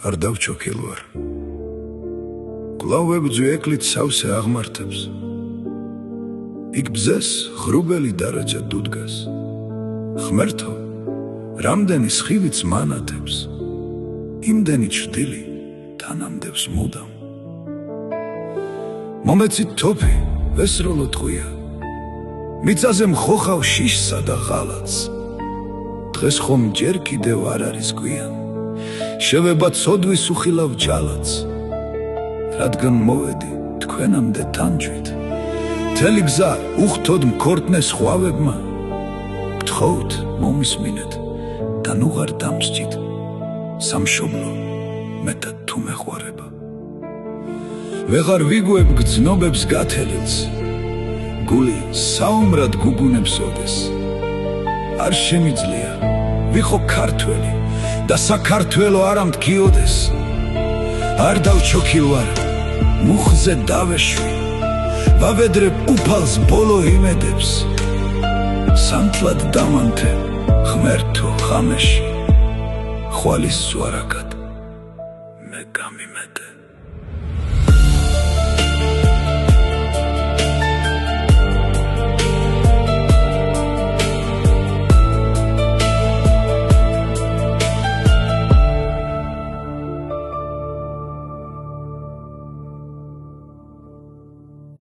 არ დავჩოქილ ვარ. კვლავ ვებძვი ეკლით სავსე აღმართებს. იქ ბზეს ღრუბელი დარაჯა დუდგას. ღმერთო, რამდენი სხივიც მანათებს, იმდენი ჩრდილი თანამდებს მუდამ. მომეცით თოფი, ვესროლო ტყვია, მიწაზე მხოხავ შიშსა და ღალატს. დღეს ხომ ჯერ კიდევ არ არის გვიან, შევება ცოდვის უხილავ ჯალათს. რადგან მოვედი თქვენამდე თანჯვით, მთელი გზა უხთოდ მქორტნეს ხვავებმა, გთხოვთ მომისმინეთ და ნუ ღარ დამსჯით, სამშობლო მეტად თუ მეყვარება. ვეღარ ვიგუებ გრძნობებს გათელილს, გული საომრად გუგუნებს ოდეს. არ შემიძლია ვიყო ქართველი და საქართველო არა მდგიოდეს. არ დავჩოქილ ვარ, მუხზე დავეშვი, ვავედრებ უფალს ბოლო იმედებს. სანთლად დამანთე ღმერთო ღამეში, ხვალის ზვარაკად.